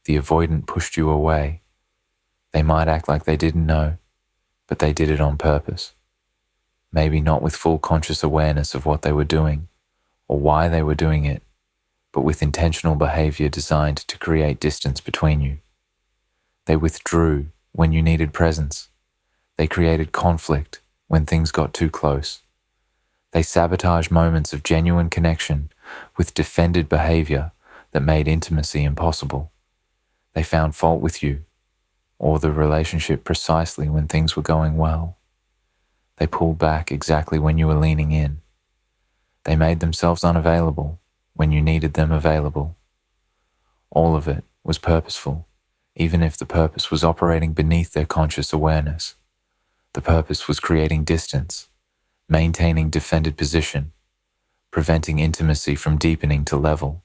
The avoidant pushed you away. They might act like they didn't know, but they did it on purpose. Maybe not with full conscious awareness of what they were doing or why they were doing it, but with intentional behavior designed to create distance between you. They withdrew when you needed presence. They created conflict when things got too close. They sabotaged moments of genuine connection with defended behavior that made intimacy impossible. They found fault with you or the relationship precisely when things were going well. They pulled back exactly when you were leaning in. They made themselves unavailable when you needed them available. All of it was purposeful, even if the purpose was operating beneath their conscious awareness. The purpose was creating distance, maintaining defended position, preventing intimacy from deepening to level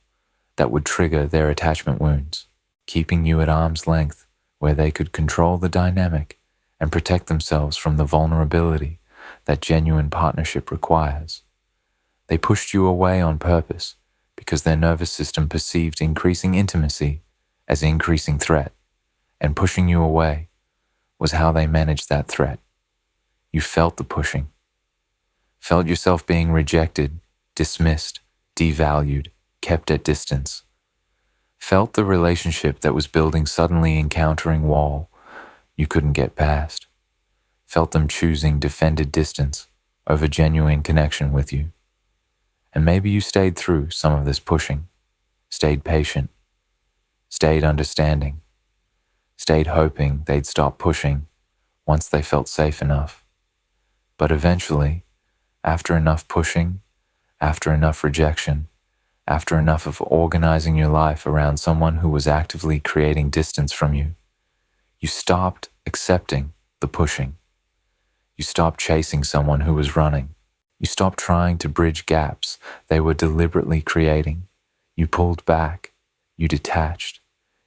that would trigger their attachment wounds, keeping you at arm's length where they could control the dynamic and protect themselves from the vulnerability that genuine partnership requires. They pushed you away on purpose because their nervous system perceived increasing intimacy as increasing threat, and pushing you away was how they managed that threat. You felt the pushing, felt yourself being rejected, dismissed, devalued, kept at distance, felt the relationship that was building suddenly encountering wall you couldn't get past, felt them choosing defended distance over genuine connection with you. And maybe you stayed through some of this pushing, stayed patient, stayed understanding, stayed hoping they'd stop pushing once they felt safe enough. But eventually, after enough pushing, after enough rejection, after enough of organizing your life around someone who was actively creating distance from you, you stopped accepting the pushing. You stopped chasing someone who was running. You stopped trying to bridge gaps they were deliberately creating. You pulled back. You detached.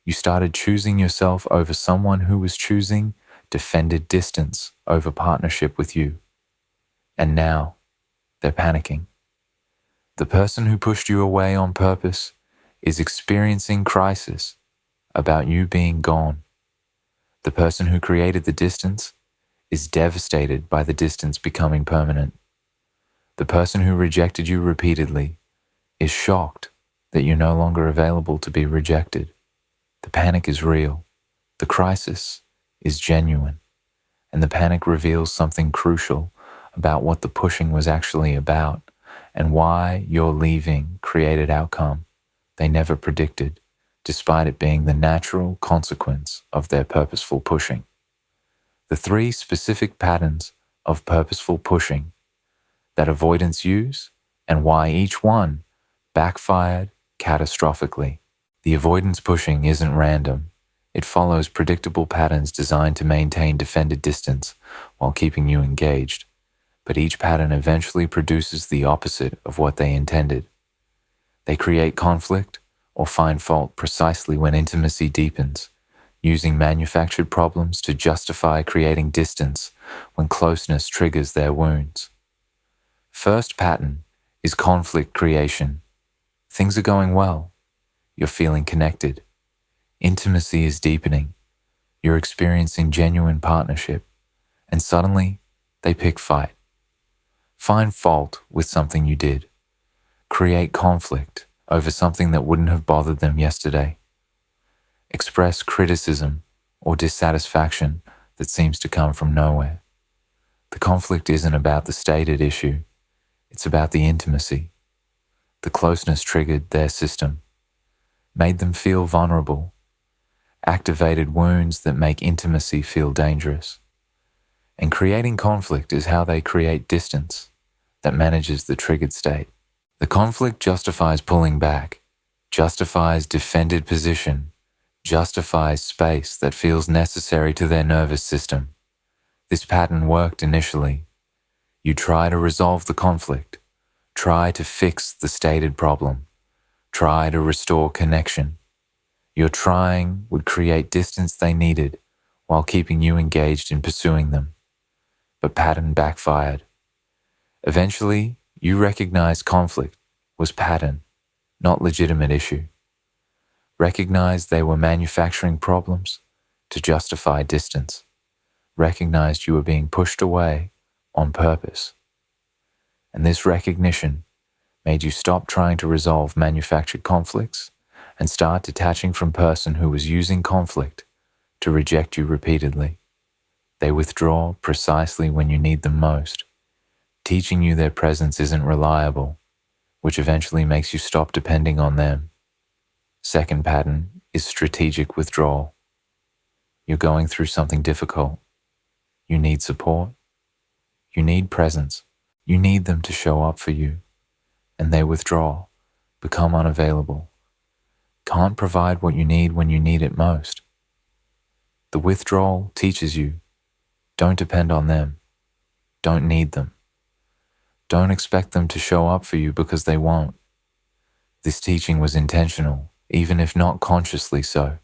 You started choosing yourself over someone who was choosing defended distance over partnership with you. And now, they're panicking. The person who pushed you away on purpose is experiencing crisis about you being gone. The person who created the distance is devastated by the distance becoming permanent. The person who rejected you repeatedly is shocked that you're no longer available to be rejected. The panic is real. The crisis is genuine. And the panic reveals something crucial about what the pushing was actually about and why your leaving created outcome they never predicted, despite it being the natural consequence of their purposeful pushing. The 3 specific patterns of purposeful pushing that avoidants use and why each one backfired catastrophically. The avoidance pushing isn't random. It follows predictable patterns designed to maintain defended distance while keeping you engaged. But each pattern eventually produces the opposite of what they intended. They create conflict or find fault precisely when intimacy deepens, using manufactured problems to justify creating distance when closeness triggers their wounds. First pattern is conflict creation. Things are going well. You're feeling connected. Intimacy is deepening. You're experiencing genuine partnership. And suddenly, they pick fight. Find fault with something you did. Create conflict over something that wouldn't have bothered them yesterday. Express criticism or dissatisfaction that seems to come from nowhere. The conflict isn't about the stated issue. It's about the intimacy. The closeness triggered their system, made them feel vulnerable, activated wounds that make intimacy feel dangerous. And creating conflict is how they create distance that manages the triggered state. The conflict justifies pulling back, justifies defended position, justifies space that feels necessary to their nervous system. This pattern worked initially. You try to resolve the conflict, try to fix the stated problem, try to restore connection. Your trying would create distance they needed while keeping you engaged in pursuing them. But pattern backfired. Eventually, you recognized conflict was pattern, not legitimate issue. Recognized they were manufacturing problems to justify distance. Recognized you were being pushed away on purpose. And this recognition made you stop trying to resolve manufactured conflicts and start detaching from person who was using conflict to reject you repeatedly. They withdraw precisely when you need them most, teaching you their presence isn't reliable, which eventually makes you stop depending on them. Second pattern is strategic withdrawal. You're going through something difficult. You need support. You need presence. You need them to show up for you. And they withdraw, become unavailable. Can't provide what you need when you need it most. The withdrawal teaches you, don't depend on them. Don't need them. Don't expect them to show up for you because they won't. This teaching was intentional, even if not consciously so.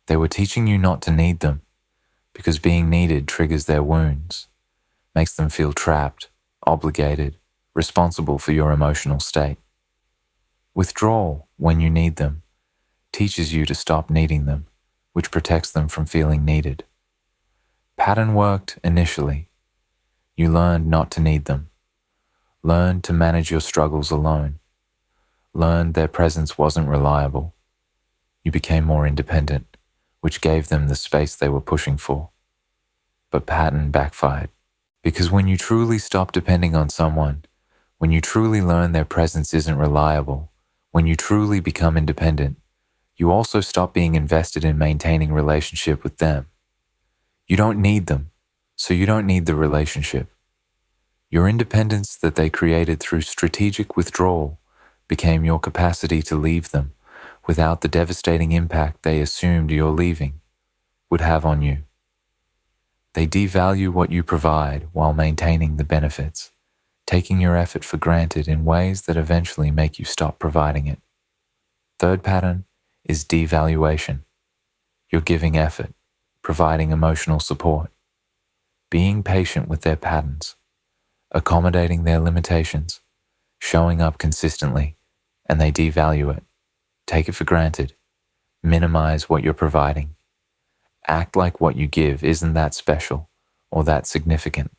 They were teaching you not to need them, because being needed triggers their wounds, makes them feel trapped, obligated, responsible for your emotional state. Withdrawal, when you need them, teaches you to stop needing them, which protects them from feeling needed. Pattern worked initially. You learned not to need them. Learned to manage your struggles alone. Learned their presence wasn't reliable. You became more independent, which gave them the space they were pushing for. But pattern backfired. Because when you truly stop depending on someone, when you truly learn their presence isn't reliable, when you truly become independent, you also stop being invested in maintaining relationship with them. You don't need them, so you don't need the relationship. Your independence that they created through strategic withdrawal became your capacity to leave them without the devastating impact they assumed your leaving would have on you. They devalue what you provide while maintaining the benefits, taking your effort for granted in ways that eventually make you stop providing it. Third pattern is devaluation. You're giving effort, providing emotional support, being patient with their patterns, accommodating their limitations, showing up consistently, and they devalue it. Take it for granted. Minimize what you're providing. Act like what you give isn't that special or that significant.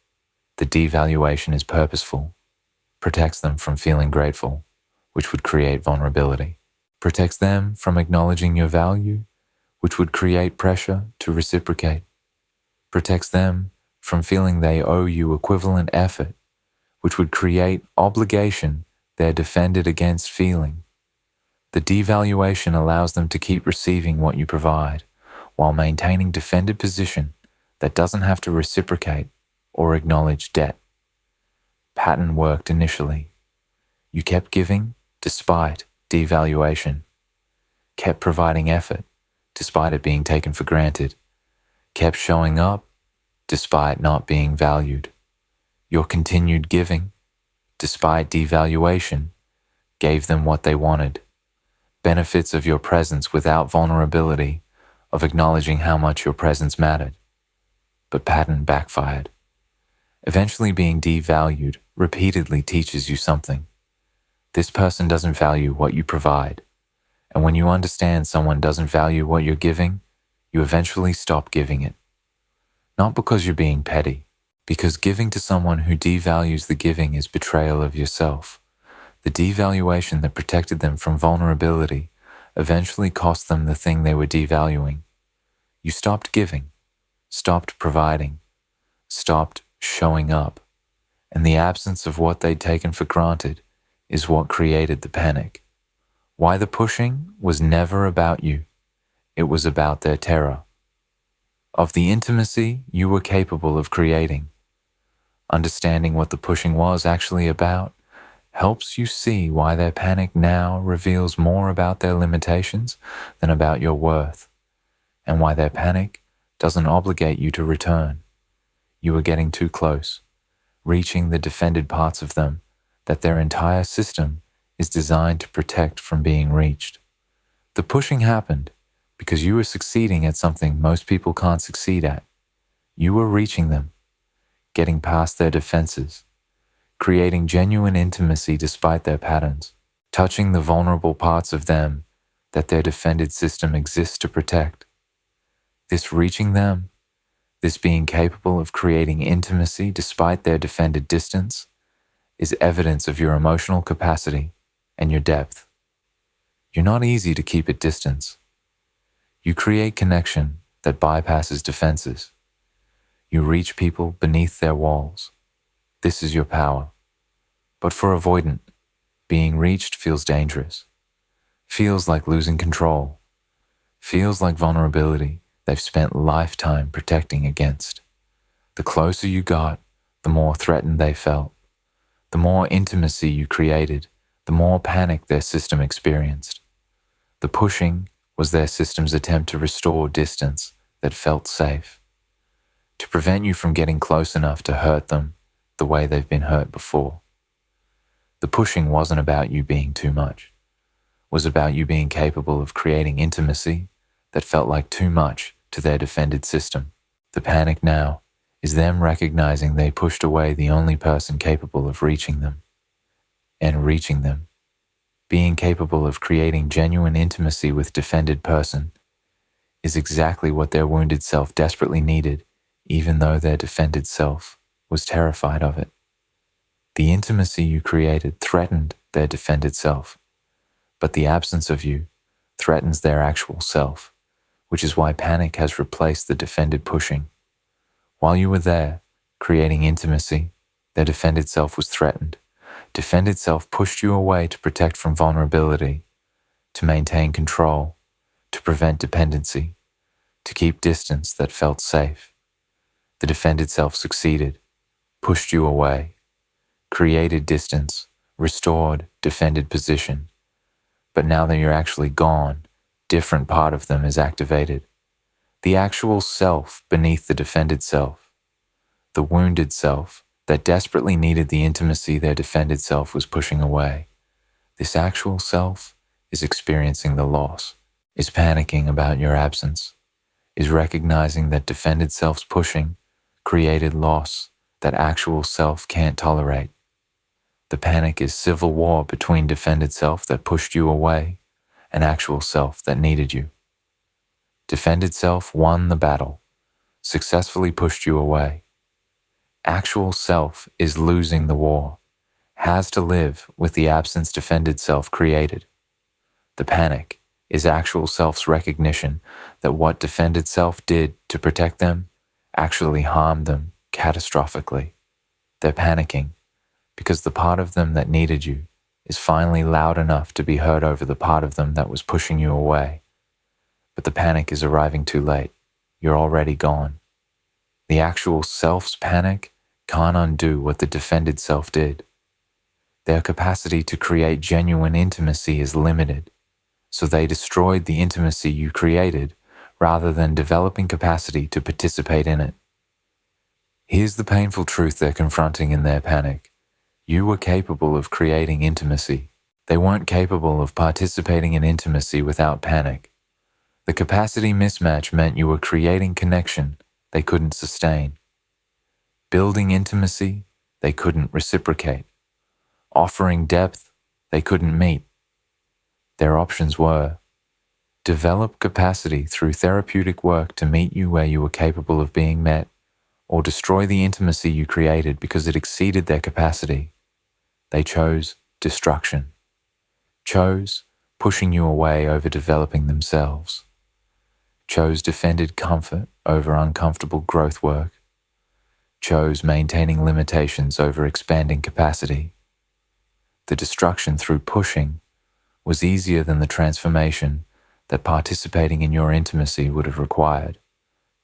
The devaluation is purposeful, protects them from feeling grateful, which would create vulnerability, protects them from acknowledging your value, which would create pressure to reciprocate, protects them from feeling they owe you equivalent effort, which would create obligation they're defended against feeling. The devaluation allows them to keep receiving what you provide while maintaining defended position that doesn't have to reciprocate or acknowledge debt. Pattern worked initially. You kept giving despite devaluation, kept providing effort despite it being taken for granted, kept showing up despite not being valued. Your continued giving, despite devaluation, gave them what they wanted. Benefits of your presence without vulnerability, of acknowledging how much your presence mattered. But pattern backfired. Eventually being devalued repeatedly teaches you something. This person doesn't value what you provide. And when you understand someone doesn't value what you're giving, you eventually stop giving it. Not because you're being petty, because giving to someone who devalues the giving is betrayal of yourself. The devaluation that protected them from vulnerability eventually cost them the thing they were devaluing. You stopped giving, stopped providing, stopped showing up, and the absence of what they'd taken for granted is what created the panic. Why the pushing was never about you. It was about their terror. Of the intimacy you were capable of creating. Understanding what the pushing was actually about helps you see why their panic now reveals more about their limitations than about your worth, and why their panic doesn't obligate you to return. You are getting too close, reaching the defended parts of them that their entire system is designed to protect from being reached. The pushing happened because you were succeeding at something most people can't succeed at. You were reaching them, getting past their defenses, creating genuine intimacy despite their patterns, touching the vulnerable parts of them that their defended system exists to protect. This reaching them, this being capable of creating intimacy despite their defended distance, is evidence of your emotional capacity and your depth. You're not easy to keep at distance. You create connection that bypasses defenses. You reach people beneath their walls. This is your power. But for avoidant, being reached feels dangerous, feels like losing control, feels like vulnerability they've spent lifetime protecting against. The closer you got, the more threatened they felt. The more intimacy you created, the more panic their system experienced. The pushing was their system's attempt to restore distance that felt safe, to prevent you from getting close enough to hurt them the way they've been hurt before. The pushing wasn't about you being too much. It was about you being capable of creating intimacy that felt like too much to their defended system. The panic now is them recognizing they pushed away the only person capable of reaching them. And reaching them, being capable of creating genuine intimacy with defended person, is exactly what their wounded self desperately needed, even though their defended self was terrified of it. The intimacy you created threatened their defended self, but the absence of you threatens their actual self, which is why panic has replaced the defended pushing. While you were there, creating intimacy, their defended self was threatened. Defended self pushed you away to protect from vulnerability, to maintain control, to prevent dependency, to keep distance that felt safe. The defended self succeeded, pushed you away, created distance, restored defended position. But now that you're actually gone, different part of them is activated. The actual self beneath the defended self. The wounded self that desperately needed the intimacy their defended self was pushing away. This actual self is experiencing the loss, is panicking about your absence, is recognizing that defended self's pushing created loss that actual self can't tolerate. The panic is civil war between defended self that pushed you away and actual self that needed you. Defended self won the battle, successfully pushed you away. Actual self is losing the war, has to live with the absence defended self created. The panic is actual self's recognition that what defended self did to protect them actually harmed them catastrophically. They're panicking because the part of them that needed you is finally loud enough to be heard over the part of them that was pushing you away. But the panic is arriving too late. You're already gone. The actual self's panic can't undo what the defended self did. Their capacity to create genuine intimacy is limited, so they destroyed the intimacy you created rather than developing capacity to participate in it. Here's the painful truth they're confronting in their panic. You were capable of creating intimacy. They weren't capable of participating in intimacy without panic. The capacity mismatch meant you were creating connection they couldn't sustain. Building intimacy they couldn't reciprocate. Offering depth they couldn't meet. Their options were: develop capacity through therapeutic work to meet you where you were capable of being met, or destroy the intimacy you created because it exceeded their capacity. They chose destruction. Chose pushing you away over developing themselves. Chose defended comfort over uncomfortable growth work. Chose maintaining limitations over expanding capacity. The destruction through pushing was easier than the transformation that participating in your intimacy would have required,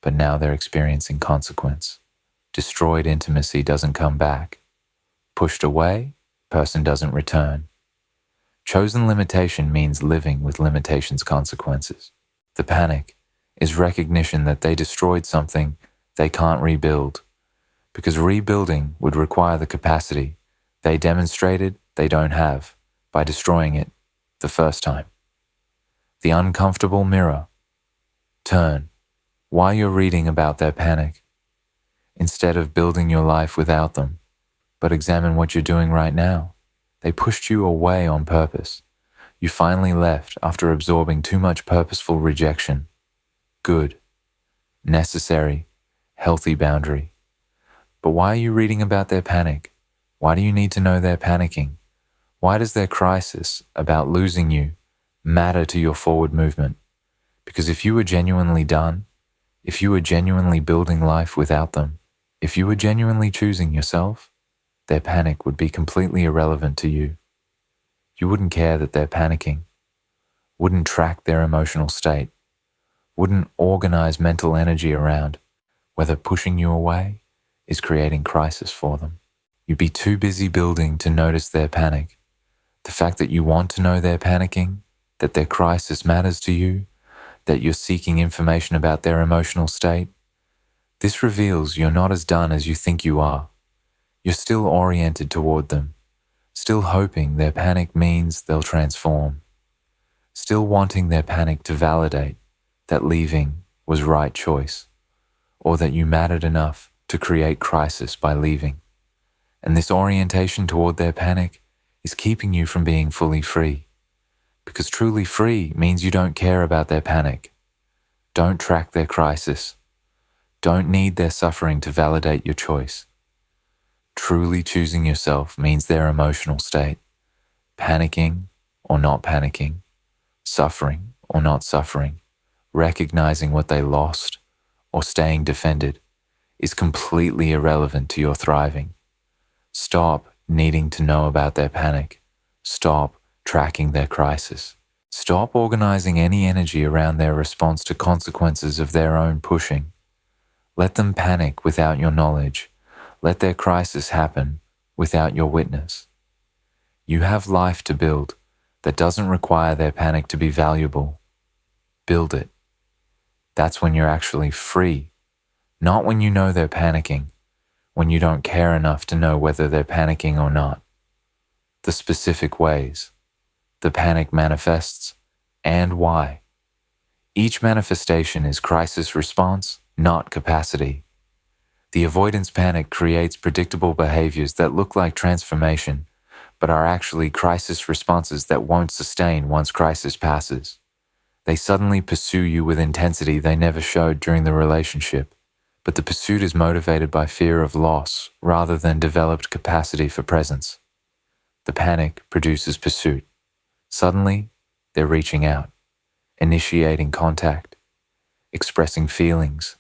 but now they're experiencing consequence. Destroyed intimacy doesn't come back. Pushed away, person doesn't return. Chosen limitation means living with limitations' consequences. The panic is recognition that they destroyed something they can't rebuild, because rebuilding would require the capacity they demonstrated they don't have by destroying it the first time. The uncomfortable mirror. Turn while you're reading about their panic. Instead of building your life without them, but examine what you're doing right now. They pushed you away on purpose. You finally left after absorbing too much purposeful rejection. Good, necessary, healthy boundary. But why are you reading about their panic? Why do you need to know they're panicking? Why does their crisis about losing you matter to your forward movement? Because if you were genuinely done, if you were genuinely building life without them, if you were genuinely choosing yourself, their panic would be completely irrelevant to you. You wouldn't care that they're panicking, wouldn't track their emotional state, wouldn't organize mental energy around whether pushing you away is creating crisis for them. You'd be too busy building to notice their panic. The fact that you want to know they're panicking, that their crisis matters to you, that you're seeking information about their emotional state, this reveals you're not as done as you think you are. You're still oriented toward them, still hoping their panic means they'll transform, still wanting their panic to validate that leaving was right choice, or that you mattered enough to create crisis by leaving. And this orientation toward their panic is keeping you from being fully free. Because truly free means you don't care about their panic. Don't track their crisis. Don't need their suffering to validate your choice. Truly choosing yourself means their emotional state, panicking or not panicking, suffering or not suffering, recognizing what they lost or staying defended, is completely irrelevant to your thriving. Stop needing to know about their panic. Stop tracking their crisis. Stop organizing any energy around their response to consequences of their own pushing. Let them panic without your knowledge. Let their crisis happen without your witness. You have life to build that doesn't require their panic to be valuable. Build it. That's when you're actually free, not when you know they're panicking, when you don't care enough to know whether they're panicking or not. The specific ways the panic manifests and why. Each manifestation is crisis response, not capacity. The avoidance panic creates predictable behaviors that look like transformation, but are actually crisis responses that won't sustain once crisis passes. They suddenly pursue you with intensity they never showed during the relationship, but the pursuit is motivated by fear of loss rather than developed capacity for presence. The panic produces pursuit. Suddenly, they're reaching out, initiating contact, expressing feelings,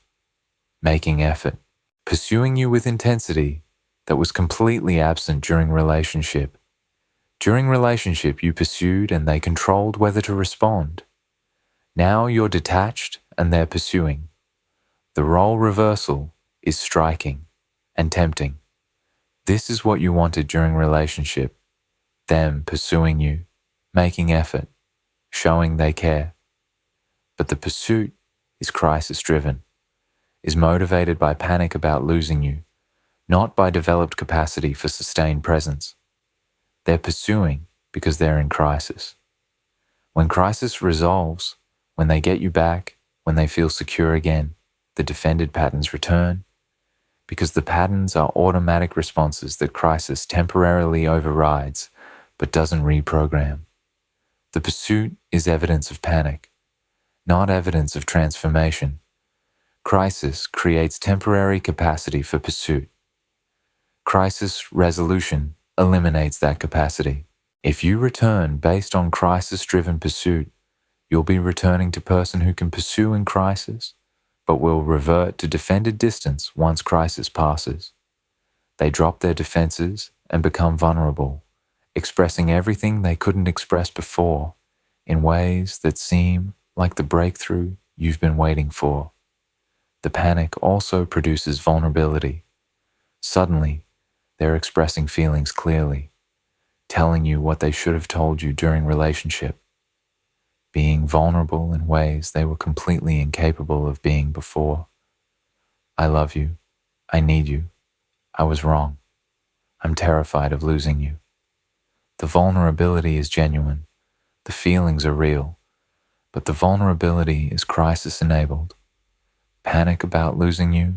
making effort, pursuing you with intensity that was completely absent during relationship. During relationship, you pursued and they controlled whether to respond. Now you're detached and they're pursuing. The role reversal is striking and tempting. This is what you wanted during relationship. Them pursuing you, making effort, showing they care. But the pursuit is crisis-driven, is motivated by panic about losing you, not by developed capacity for sustained presence. They're pursuing because they're in crisis. When crisis resolves, when they get you back, when they feel secure again, the defended patterns return, because the patterns are automatic responses that crisis temporarily overrides but doesn't reprogram. The pursuit is evidence of panic, not evidence of transformation. Crisis creates temporary capacity for pursuit. Crisis resolution eliminates that capacity. If you return based on crisis-driven pursuit, you'll be returning to person who can pursue in crisis, but will revert to defended distance once crisis passes. They drop their defenses and become vulnerable, expressing everything they couldn't express before in ways that seem like the breakthrough you've been waiting for. The panic also produces vulnerability. Suddenly, they're expressing feelings clearly, telling you what they should have told you during relationship, being vulnerable in ways they were completely incapable of being before. I love you. I need you. I was wrong. I'm terrified of losing you. The vulnerability is genuine. The feelings are real. But the vulnerability is crisis-enabled. Panic about losing you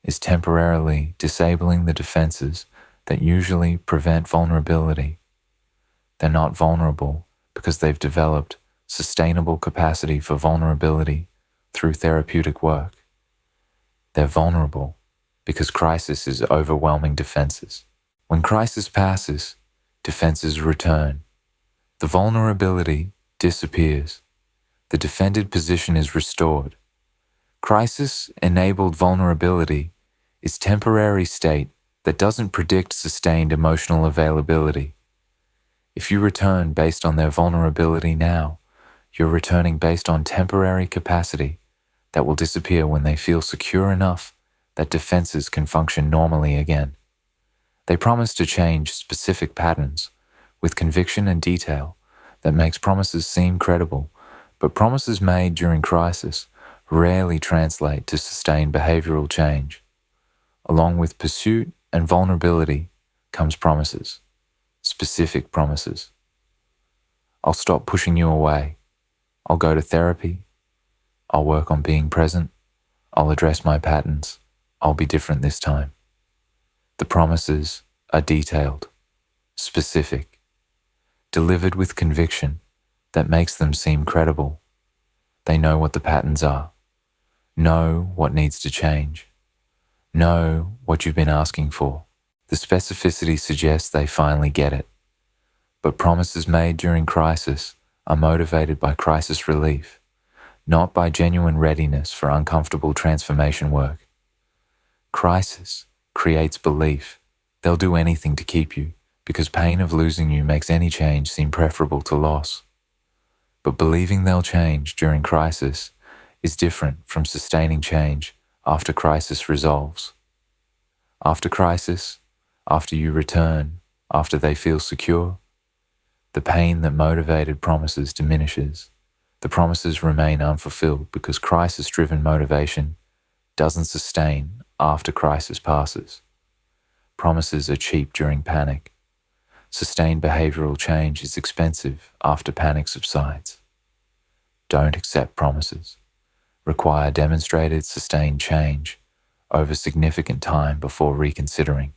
is temporarily disabling the defenses that usually prevent vulnerability. They're not vulnerable because they've developed sustainable capacity for vulnerability through therapeutic work. They're vulnerable because crisis is overwhelming defenses. When crisis passes, defenses return. The vulnerability disappears. The defended position is restored. Crisis-enabled vulnerability is temporary state that doesn't predict sustained emotional availability. If you return based on their vulnerability now, you're returning based on temporary capacity that will disappear when they feel secure enough that defenses can function normally again. They promise to change specific patterns with conviction and detail that makes promises seem credible, but promises made during crisis rarely translate to sustained behavioral change. Along with pursuit and vulnerability comes promises, specific promises. I'll stop pushing you away. I'll go to therapy. I'll work on being present. I'll address my patterns. I'll be different this time. The promises are detailed, specific, delivered with conviction that makes them seem credible. They know what the patterns are, know what needs to change, know what you've been asking for. The specificity suggests they finally get it. But promises made during crisis are motivated by crisis relief, not by genuine readiness for uncomfortable transformation work. Crisis creates belief. They'll do anything to keep you because pain of losing you makes any change seem preferable to loss. But believing they'll change during crisis is different from sustaining change after crisis resolves. After crisis, after you return, after they feel secure, the pain that motivated promises diminishes. The promises remain unfulfilled because crisis-driven motivation doesn't sustain after crisis passes. Promises are cheap during panic. Sustained behavioral change is expensive after panic subsides. Don't accept promises. Require demonstrated sustained change over significant time before reconsidering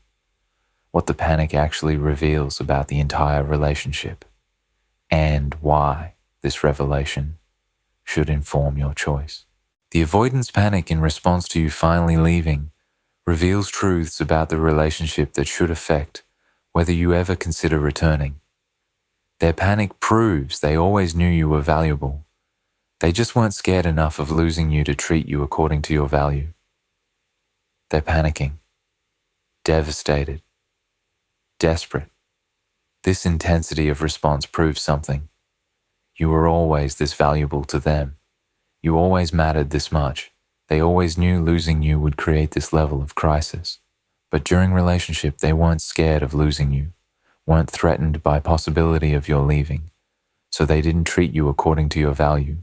what the panic actually reveals about the entire relationship and why this revelation should inform your choice. The avoidance panic in response to you finally leaving reveals truths about the relationship that should affect whether you ever consider returning. Their panic proves they always knew you were valuable. They just weren't scared enough of losing you to treat you according to your value. They're panicking, devastated, desperate. This intensity of response proves something. You were always this valuable to them. You always mattered this much. They always knew losing you would create this level of crisis. But during relationship, they weren't scared of losing you, weren't threatened by possibility of your leaving. So they didn't treat you according to your value,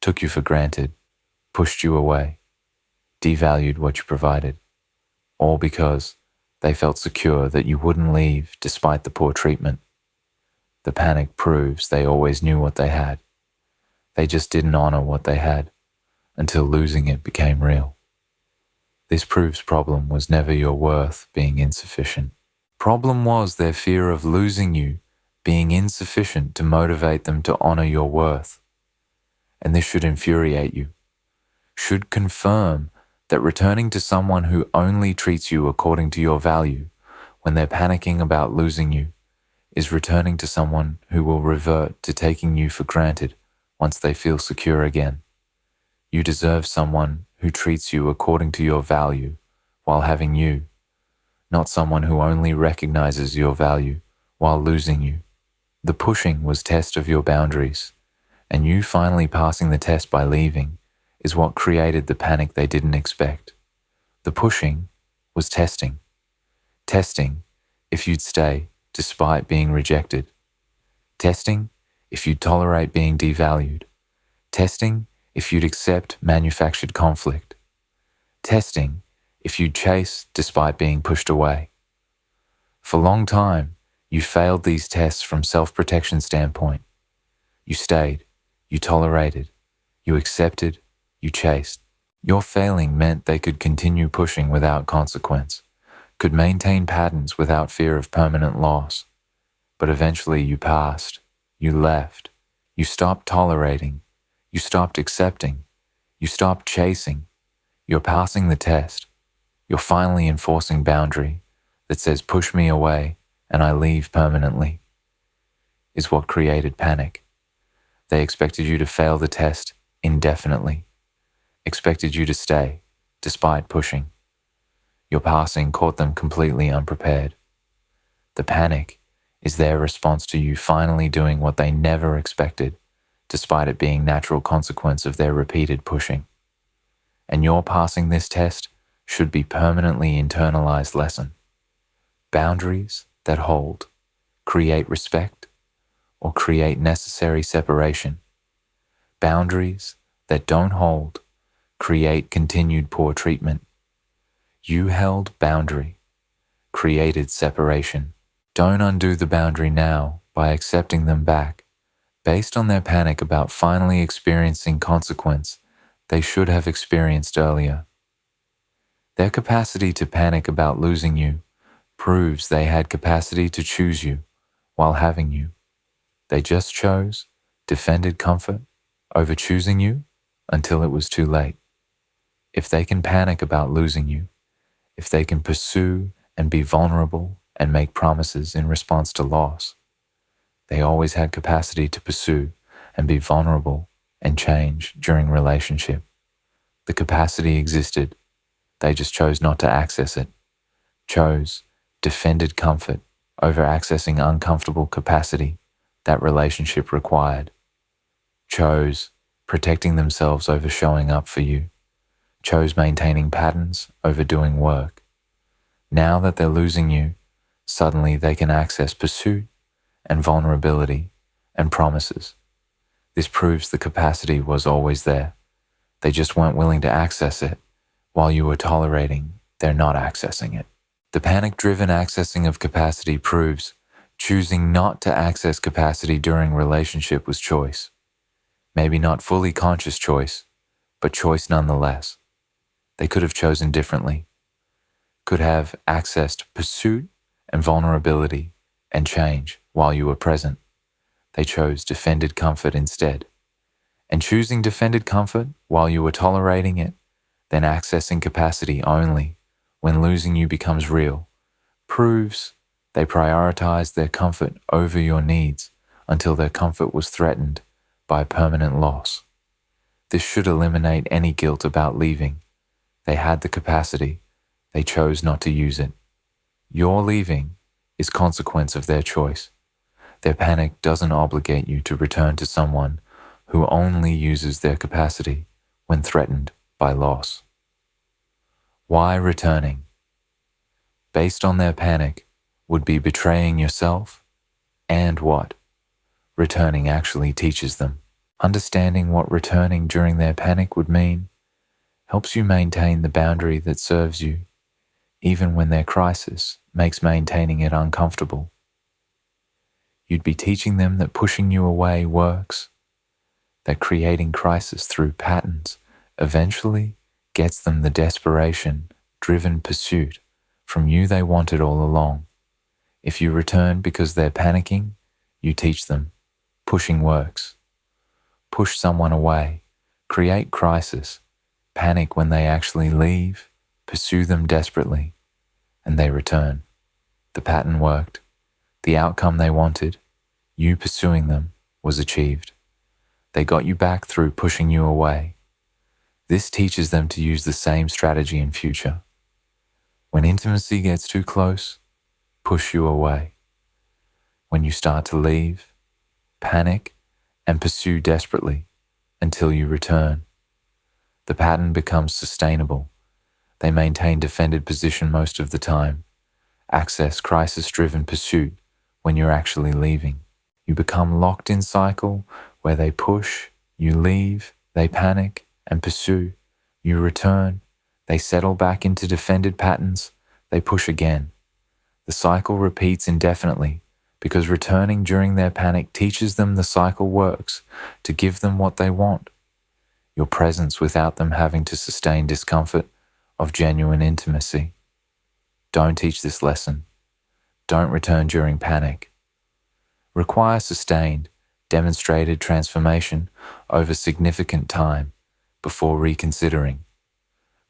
took you for granted, pushed you away, devalued what you provided, all because they felt secure that you wouldn't leave despite the poor treatment. The panic proves they always knew what they had. They just didn't honor what they had until losing it became real. This proves problem was never your worth being insufficient. Problem was their fear of losing you being insufficient to motivate them to honor your worth. And this should infuriate you, should confirm that returning to someone who only treats you according to your value when they're panicking about losing you is returning to someone who will revert to taking you for granted once they feel secure again. You deserve someone who treats you according to your value while having you, not someone who only recognizes your value while losing you. The pushing was test of your boundaries, and you finally passing the test by leaving is what created the panic they didn't expect. The pushing was testing. Testing if you'd stay despite being rejected. Testing if you'd tolerate being devalued. Testing if you'd accept manufactured conflict. Testing if you'd chase despite being pushed away. For a long time, you failed these tests from self-protection standpoint. You stayed, you tolerated, you accepted, you chased. Your failing meant they could continue pushing without consequence, could maintain patterns without fear of permanent loss. But eventually you passed, You left. You stopped tolerating. You stopped accepting. You stopped chasing. You're passing the test. You're finally enforcing boundary that says push me away and I leave permanently, is what created panic. They expected you to fail the test indefinitely, expected you to stay despite pushing. Your passing caught them completely unprepared. The panic is their response to you finally doing what they never expected, despite it being natural consequence of their repeated pushing. And your passing this test should be permanently internalized lesson. Boundaries that hold create respect or create necessary separation. Boundaries that don't hold create continued poor treatment. You held boundary, created separation. Don't undo the boundary now by accepting them back, based on their panic about finally experiencing consequence they should have experienced earlier. Their capacity to panic about losing you proves they had capacity to choose you while having you. They just chose, defended comfort over choosing you until it was too late. If they can panic about losing you, if they can pursue and be vulnerable and make promises in response to loss, they always had capacity to pursue and be vulnerable and change during relationship. The capacity existed. They just chose not to access it. Chose defended comfort over accessing uncomfortable capacity that relationship required. Chose protecting themselves over showing up for you. Chose maintaining patterns over doing work. Now that they're losing you, suddenly they can access pursuit and vulnerability and promises. This proves the capacity was always there. They just weren't willing to access it while you were tolerating their not accessing it. The panic-driven accessing of capacity proves choosing not to access capacity during relationship was choice. Maybe not fully conscious choice, but choice nonetheless. They could have chosen differently, could have accessed pursuit and vulnerability and change while you were present. They chose defended comfort instead. And choosing defended comfort while you were tolerating it, then accessing capacity only when losing you becomes real, proves they prioritized their comfort over your needs until their comfort was threatened by permanent loss. This should eliminate any guilt about leaving. They had the capacity. They chose not to use it. Your leaving is consequence of their choice. Their panic doesn't obligate you to return to someone who only uses their capacity when threatened by loss. Why returning? Based on their panic, would be betraying yourself and what returning actually teaches them. Understanding what returning during their panic would mean helps you maintain the boundary that serves you, even when their crisis makes maintaining it uncomfortable. You'd be teaching them that pushing you away works, that creating crisis through patterns eventually gets them the desperation-driven pursuit from you they wanted all along. If you return because they're panicking, you teach them pushing works. Push someone away, create crisis, panic when they actually leave, pursue them desperately, and they return. The pattern worked. The outcome they wanted, you pursuing them, was achieved. They got you back through pushing you away. This teaches them to use the same strategy in future. When intimacy gets too close, push you away. When you start to leave, panic and pursue desperately until you return. The pattern becomes sustainable. They maintain defended position most of the time. Access crisis-driven pursuit when you're actually leaving. You become locked in cycle where they push, you leave, they panic and pursue. You return, they settle back into defended patterns, they push again. The cycle repeats indefinitely because returning during their panic teaches them the cycle works to give them what they want. Your presence without them having to sustain discomfort of genuine intimacy. Don't teach this lesson. Don't return during panic. Require sustained, demonstrated transformation over significant time before reconsidering.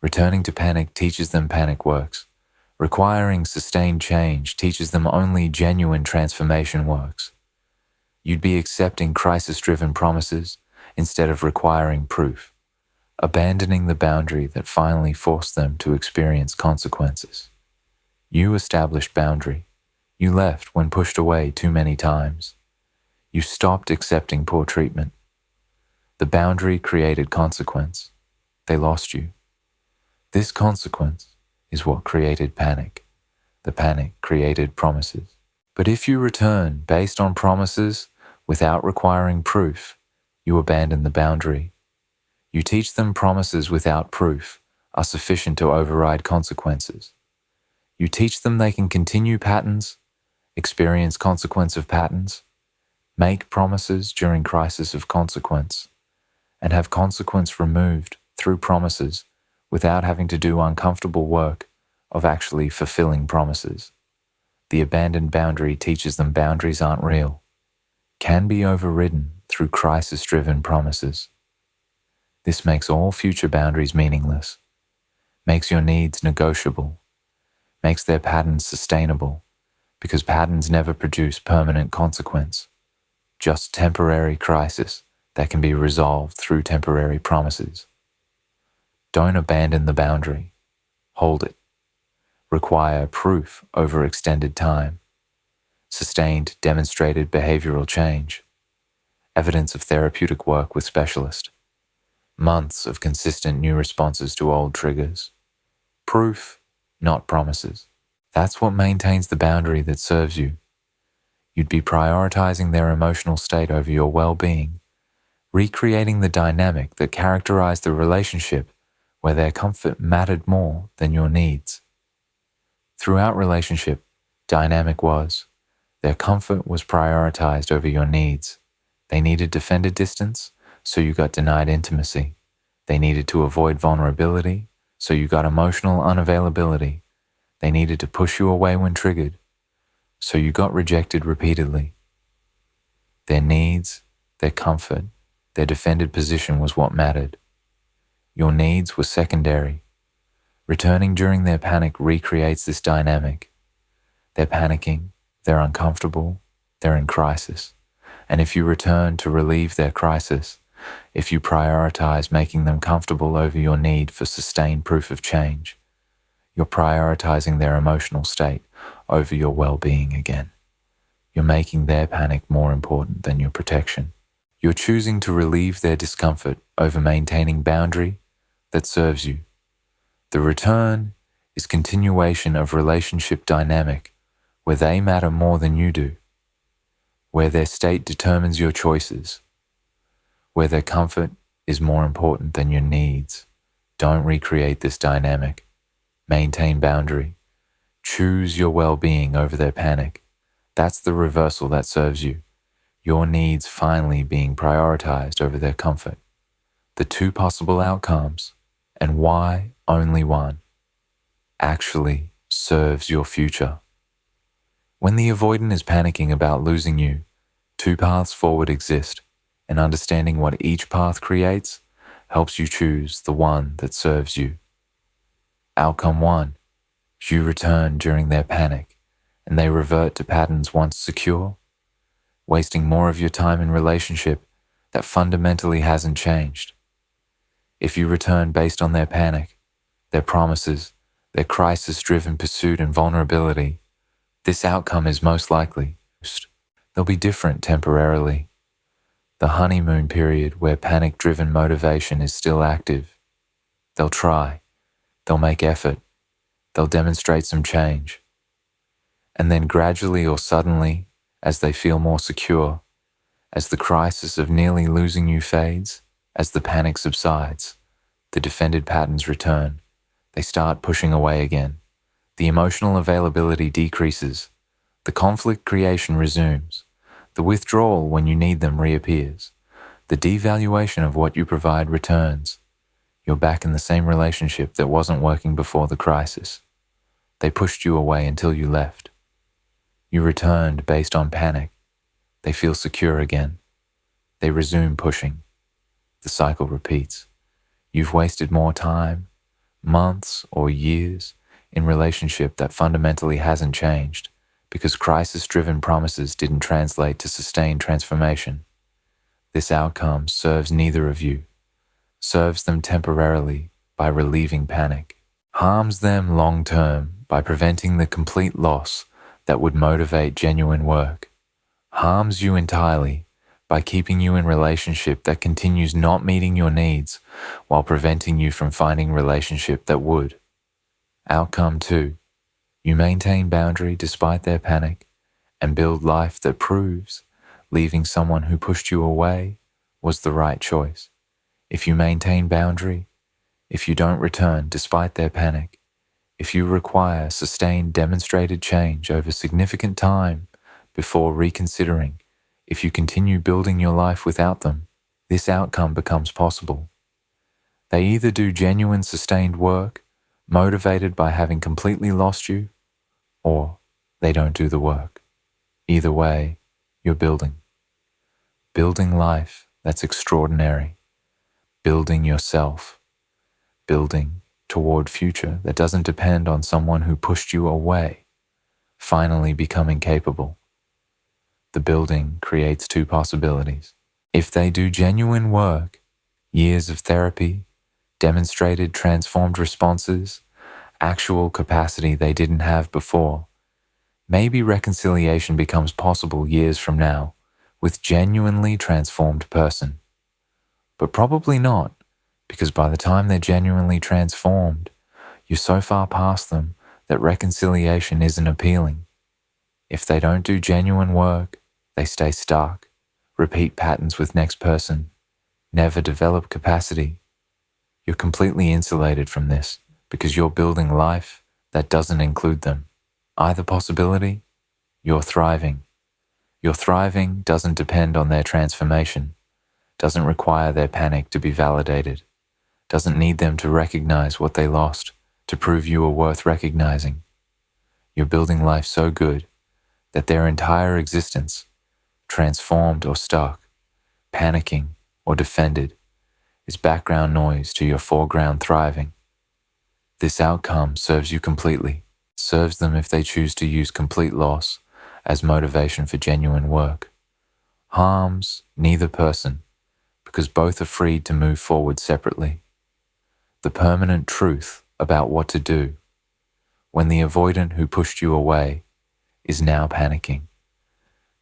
Returning to panic teaches them panic works. Requiring sustained change teaches them only genuine transformation works. You'd be accepting crisis-driven promises instead of requiring proof, abandoning the boundary that finally forced them to experience consequences. You established boundary. You left when pushed away too many times. You stopped accepting poor treatment. The boundary created consequence. They lost you. This consequence is what created panic. The panic created promises. But if you return based on promises without requiring proof, you abandon the boundary. You teach them promises without proof are sufficient to override consequences. You teach them they can continue patterns, experience consequence of patterns, make promises during crisis of consequence, and have consequence removed through promises without having to do uncomfortable work of actually fulfilling promises. The abandoned boundary teaches them boundaries aren't real, can be overridden through crisis-driven promises. This makes all future boundaries meaningless, makes your needs negotiable, makes their patterns sustainable, because patterns never produce permanent consequence, just temporary crisis that can be resolved through temporary promises. Don't abandon the boundary. Hold it. Require proof over extended time. Sustained, demonstrated behavioral change. Evidence of therapeutic work with specialist. Months of consistent new responses to old triggers. Proof, not promises. That's what maintains the boundary that serves you. You'd be prioritizing their emotional state over your well-being, recreating the dynamic that characterized the relationship where their comfort mattered more than your needs. Throughout relationship, dynamic was, their comfort was prioritized over your needs. They needed defended distance, so you got denied intimacy. They needed to avoid vulnerability, so you got emotional unavailability. They needed to push you away when triggered, so you got rejected repeatedly. Their needs, their comfort, their defended position was what mattered. Your needs were secondary. Returning during their panic recreates this dynamic. They're panicking, they're uncomfortable, they're in crisis. And if you return to relieve their crisis, if you prioritize making them comfortable over your need for sustained proof of change, you're prioritizing their emotional state over your well-being again. You're making their panic more important than your protection. You're choosing to relieve their discomfort over maintaining boundary that serves you. The return is continuation of relationship dynamic where they matter more than you do, where their state determines your choices, where their comfort is more important than your needs. Don't recreate this dynamic. Maintain boundary. Choose your well-being over their panic. That's the reversal that serves you. Your needs finally being prioritized over their comfort. The two possible outcomes, and why only one, actually serves your future. When the avoidant is panicking about losing you, two paths forward exist, and understanding what each path creates helps you choose the one that serves you. Outcome 1, you return during their panic, and they revert to patterns once secure, wasting more of your time in relationship that fundamentally hasn't changed. If you return based on their panic, their promises, their crisis-driven pursuit and vulnerability, this outcome is most likely. They'll be different temporarily. The honeymoon period where panic-driven motivation is still active. They'll try. They'll make effort. They'll demonstrate some change. And then gradually or suddenly, as they feel more secure, as the crisis of nearly losing you fades, as the panic subsides, the defended patterns return. They start pushing away again. The emotional availability decreases. The conflict creation resumes. The withdrawal when you need them reappears. The devaluation of what you provide returns. You're back in the same relationship that wasn't working before the crisis. They pushed you away until you left. You returned based on panic. They feel secure again. They resume pushing. The cycle repeats. You've wasted more time, months or years, in relationship that fundamentally hasn't changed because crisis-driven promises didn't translate to sustained transformation. This outcome serves neither of you, serves them temporarily by relieving panic, harms them long-term by preventing the complete loss that would motivate genuine work, harms you entirely by keeping you in relationship that continues not meeting your needs while preventing you from finding relationship that would. Outcome 2. You maintain boundary despite their panic and build life that proves leaving someone who pushed you away was the right choice. If you maintain boundary, if you don't return despite their panic, if you require sustained demonstrated change over significant time before reconsidering if you continue building your life without them, this outcome becomes possible. They either do genuine sustained work, motivated by having completely lost you, or they don't do the work. Either way, you're building. Building life that's extraordinary. Building yourself. Building toward future that doesn't depend on someone who pushed you away. Finally becoming capable. The building creates two possibilities. If they do genuine work, years of therapy, demonstrated transformed responses, actual capacity they didn't have before, maybe reconciliation becomes possible years from now with genuinely transformed person. But probably not, because by the time they're genuinely transformed, you're so far past them that reconciliation isn't appealing. If they don't do genuine work, they stay stuck, repeat patterns with next person, never develop capacity. You're completely insulated from this because you're building life that doesn't include them. Either possibility, you're thriving. Your thriving doesn't depend on their transformation, doesn't require their panic to be validated, doesn't need them to recognize what they lost to prove you are worth recognizing. You're building life so good that their entire existence, transformed or stuck, panicking or defended, is background noise to your foreground thriving. This outcome serves you completely, serves them if they choose to use complete loss as motivation for genuine work, harms neither person because both are freed to move forward separately. The permanent truth about what to do when the avoidant who pushed you away is now panicking.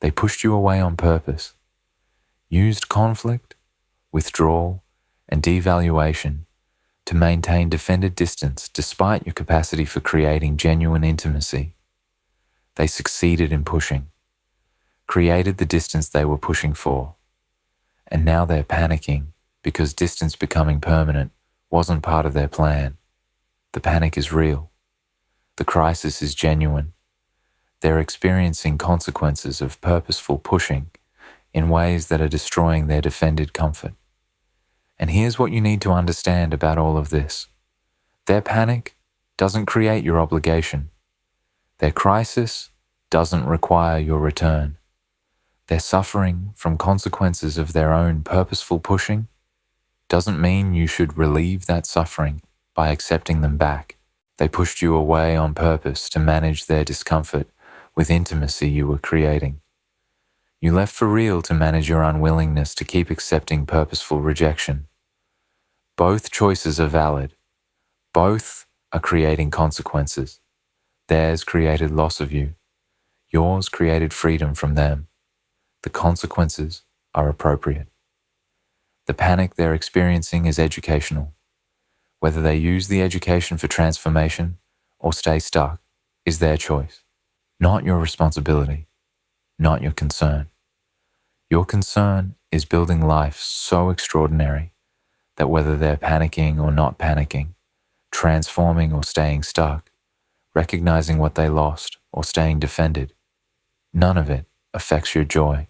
They pushed you away on purpose, used conflict, withdrawal, and devaluation to maintain defended distance despite your capacity for creating genuine intimacy. They succeeded in pushing, created the distance they were pushing for, and now they're panicking because distance becoming permanent wasn't part of their plan. The panic is real. The crisis is genuine. They're experiencing consequences of purposeful pushing in ways that are destroying their defended comfort. And here's what you need to understand about all of this. Their panic doesn't create your obligation. Their crisis doesn't require your return. Their suffering from consequences of their own purposeful pushing doesn't mean you should relieve that suffering by accepting them back. They pushed you away on purpose to manage their discomfort with intimacy you were creating. You left for real to manage your unwillingness to keep accepting purposeful rejection. Both choices are valid. Both are creating consequences. Theirs created loss of you. Yours created freedom from them. The consequences are appropriate. The panic they're experiencing is educational. Whether they use the education for transformation or stay stuck is their choice. Not your responsibility, not your concern. Your concern is building life so extraordinary that whether they're panicking or not panicking, transforming or staying stuck, recognizing what they lost or staying defended, none of it affects your joy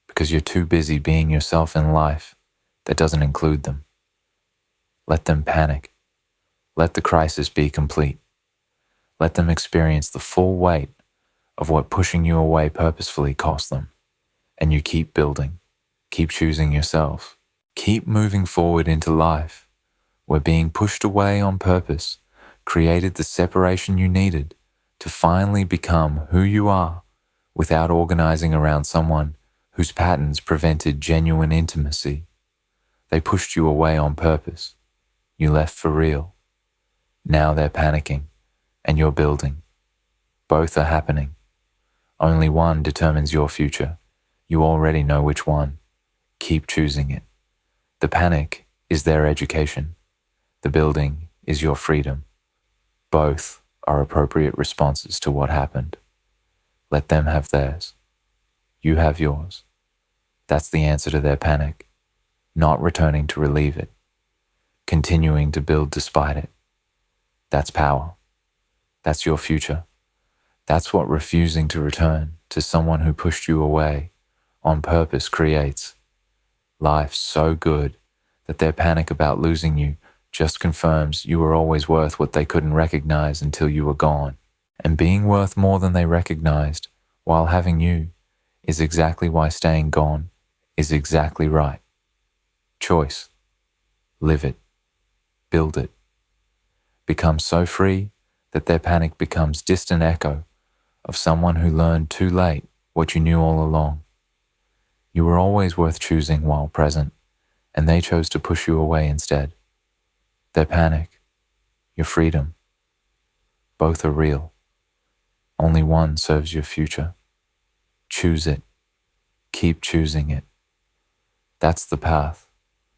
because you're too busy being yourself in life that doesn't include them. Let them panic. Let the crisis be complete. Let them experience the full weight of what pushing you away purposefully cost them. And you keep building, Keep choosing yourself. Keep moving forward into life, where being pushed away on purpose created the separation you needed to finally become who you are without organizing around someone whose patterns prevented genuine intimacy. They pushed you away on purpose. You left for real. Now they're panicking, and you're building. Both are happening. Only one determines your future. You already know which one. Keep choosing it. The panic is their education. The building is your freedom. Both are appropriate responses to what happened. Let them have theirs. You have yours. That's the answer to their panic. Not returning to relieve it. Continuing to build despite it. That's power. That's your future. That's what refusing to return to someone who pushed you away on purpose creates. Life so good that their panic about losing you just confirms you were always worth what they couldn't recognize until you were gone. And being worth more than they recognized while having you is exactly why staying gone is exactly right. Choice. Live it. Build it. Become so free that their panic becomes distant echo of someone who learned too late what you knew all along. You were always worth choosing while present, and they chose to push you away instead. Their panic, your freedom, both are real. Only one serves your future. Choose it. Keep choosing it. That's the path.